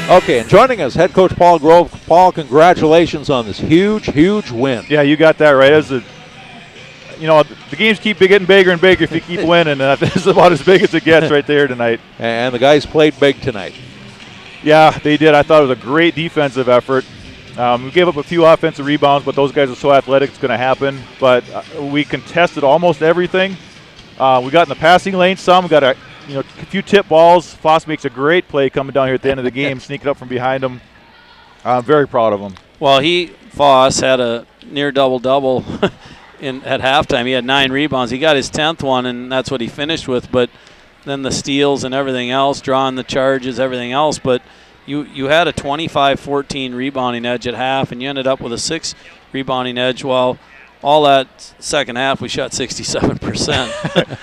Okay, and joining us, head coach Paul Grove. Paul, congratulations on this huge, huge win. Yeah, you got that right. The games keep getting bigger and bigger if you keep winning, and this is about as big as it gets right there tonight. And the guys played big tonight. Yeah, they did. I thought it was a great defensive effort. We gave up a few offensive rebounds, but those guys are so athletic, it's going to happen. But we contested almost everything. We got in the passing lane some. We got a few tip balls. Foss makes a great play coming down here at the end of the game, sneaking up from behind him. I'm very proud of him. Well, Foss had a near double-double at halftime. He had 9 rebounds. He got his 10th one, and that's what he finished with. But then the steals and everything else, drawing the charges, everything else. But you had a 25-14 rebounding edge at half, and you ended up with a 6 rebounding edge. Well, all that second half, we shot 67%.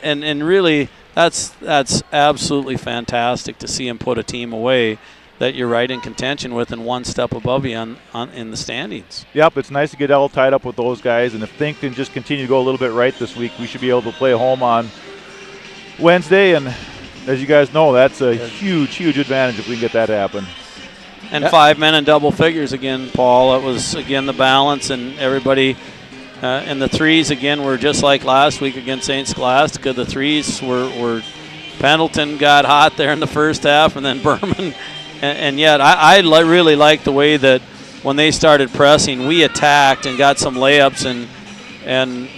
and really, that's absolutely fantastic to see him put a team away that you're right in contention with and one step above you in the standings. Yep, it's nice to get all tied up with those guys, and if things can just continue to go a little bit right this week, we should be able to play home on Wednesday, and as you guys know, that's a huge, huge advantage if we can get that to happen. And 5 men in double figures again, Paul. It was, again, the balance, and everybody and the threes, again, were just like last week against St. Scholastica. The threes were Pendleton got hot there in the first half, and then Berman. And yet I really liked the way that when they started pressing, we attacked and got some layups and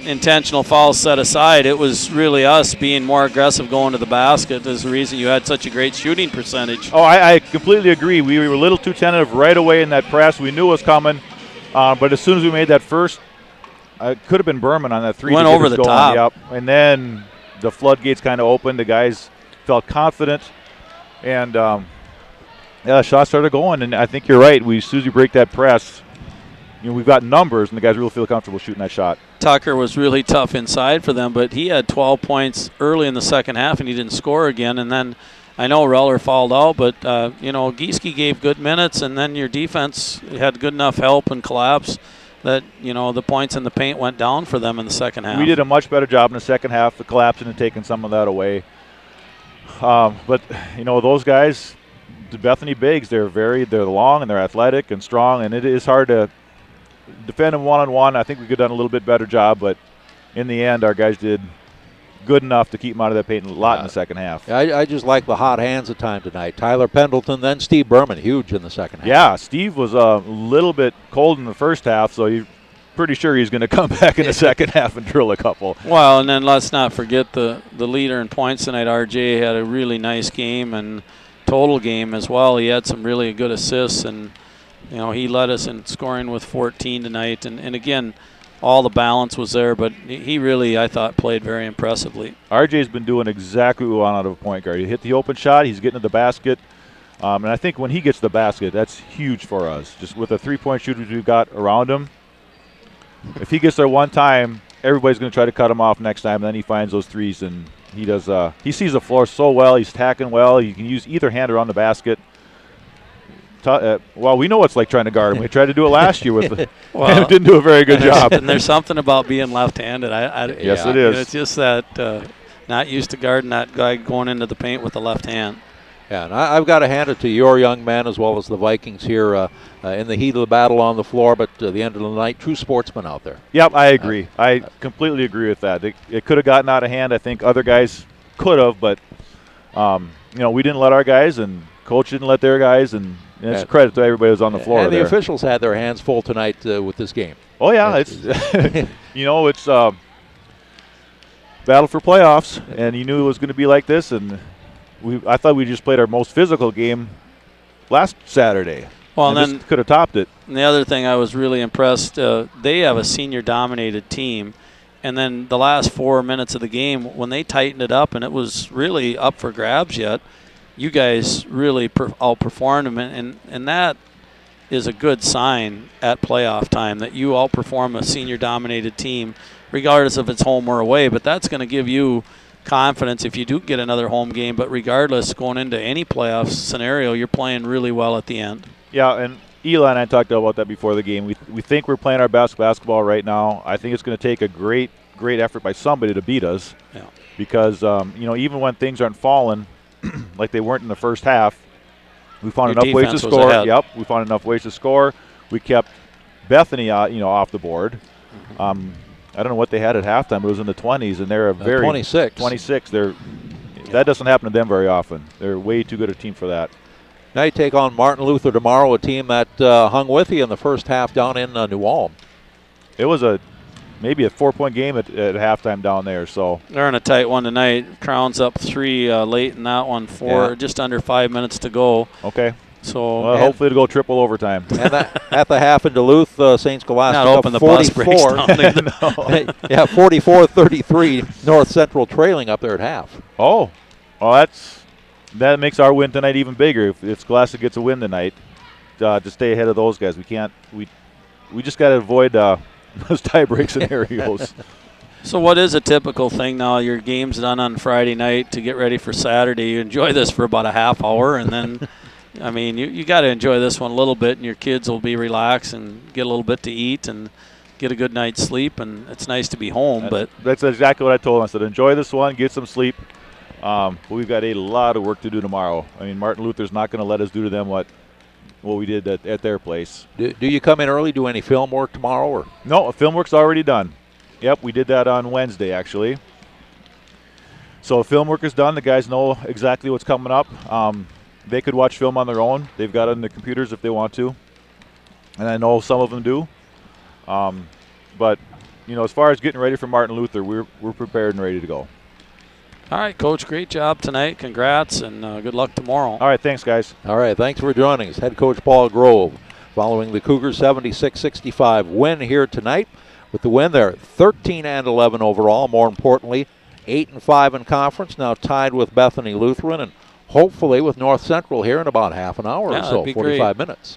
intentional fouls set aside. It was really us being more aggressive going to the basket is the reason you had such a great shooting percentage. Oh, I completely agree. We were a little too tentative right away in that press. We knew it was coming, but as soon as we made that first, it could have been Berman on that three. Went over the top. Yep. And then the floodgates kind of opened. The guys felt confident, and the shots started going. And I think you're right. As soon as we break that press, we've got numbers, and the guys really feel comfortable shooting that shot. Tucker was really tough inside for them, but he had 12 points early in the second half, and he didn't score again. And then I know Reller fouled out, but, Gieske gave good minutes, and then your defense had good enough help and collapse that, the points in the paint went down for them in the second half. We did a much better job in the second half of collapsing and taking some of that away. But, those guys, the Bethany bigs, they're long and they're athletic and strong, and it is hard to defend them one-on-one. I think we could have done a little bit better job, but in the end, our guys did good enough to keep them out of that paint a lot in the second half. I just like the hot hands at time tonight. Tyler Pendleton, then Steve Berman, huge in the second half. Yeah, Steve was a little bit cold in the first half, so you're pretty sure he's going to come back in the second half and drill a couple. Well, and then let's not forget the leader in points tonight. RJ had a really nice game and total game as well. He had some really good assists, and he led us in scoring with 14 tonight. And again, all the balance was there, but he really, I thought, played very impressively. RJ's been doing exactly what we want out of a point guard. He hit the open shot, he's getting to the basket. And I think when he gets to the basket, that's huge for us. Just with the three-point shooters we've got around him, if he gets there one time, everybody's going to try to cut him off next time, and then he finds those threes, and he does. He sees the floor so well. He's tacking well. You can use either hand around the basket. Well, we know what it's like trying to guard him. We tried to do it last year with and didn't do a very good job. And there's something about being left-handed. Yes, it is. It's just that not used to guarding that guy going into the paint with the left hand. Yeah, and I've got to hand it to your young men as well as the Vikings here in the heat of the battle on the floor, but at the end of the night, true sportsmen out there. Yep, I agree. I completely agree with that. It could have gotten out of hand. I think other guys could have, but we didn't let our guys, and coach didn't let their guys, and it's a credit to everybody who was on the floor. And the officials had their hands full tonight with this game. Oh yeah, it's it's battle for playoffs, and you knew it was going to be like this, and I thought we just played our most physical game last Saturday. Well, and then could have topped it. And the other thing I was really impressed, they have a senior-dominated team, and then the last 4 minutes of the game, when they tightened it up and it was really up for grabs yet, you guys really outperformed them, and that is a good sign at playoff time that you outperform a senior-dominated team, regardless if it's home or away. But that's going to give you confidence if you do get another home game. But regardless, going into any playoff scenario, you're playing really well at the end. Yeah, and Eli and I talked about that before the game. We think we're playing our best basketball right now. I think it's going to take a great effort by somebody to beat us. Yeah. Because even when things aren't falling like they weren't in the first half, We found Your enough ways to defense was score. ahead. Yep, we found enough ways to score. We kept Bethany, off the board. I don't know what they had at halftime. It was in the 20s, and they're a very 26. 26. That doesn't happen to them very often. They're way too good a team for that. Now you take on Martin Luther tomorrow, a team that hung with you in the first half down in New Ulm. It was maybe a 4-point game at halftime down there. So They're in a tight one tonight. Crown's up 3 late in that one, just under 5 minutes to go. Okay. So well, hopefully it'll go triple overtime. And at the half in Duluth, St. Scholastic not open up the bus breaks 44. down there. Yeah, 44-33. North Central trailing up there at half. Oh, well, that makes our win tonight even bigger. If Scholastic gets a win tonight, to stay ahead of those guys, we just got to avoid those tie-break scenarios. So what is a typical thing now? Your game's done on Friday night to get ready for Saturday. You enjoy this for about a half hour, and then, I mean, you got to enjoy this one a little bit, and your kids will be relaxed and get a little bit to eat and get a good night's sleep, and it's nice to be home. But that's exactly what I told them. I said, enjoy this one, get some sleep. But we've got a lot of work to do tomorrow. I mean, Martin Luther's not going to let us do to them what we did at their place. Do you come in early, do any film work tomorrow? Or? No, film work's already done. Yep, we did that on Wednesday, actually. So film work is done. The guys know exactly what's coming up. They could watch film on their own. They've got it on the computers if they want to. And I know some of them do. But, as far as getting ready for Martin Luther, we're prepared and ready to go. all right, Coach, great job tonight. Congrats, and good luck tomorrow. All right, thanks, guys. All right, thanks for joining us. Head coach Paul Grove following the Cougars 76-65 win here tonight. With the win, they're 13-11 overall. More importantly, 8-5 in conference, now tied with Bethany Lutheran and hopefully with North Central here in about half an hour or so, 45 minutes.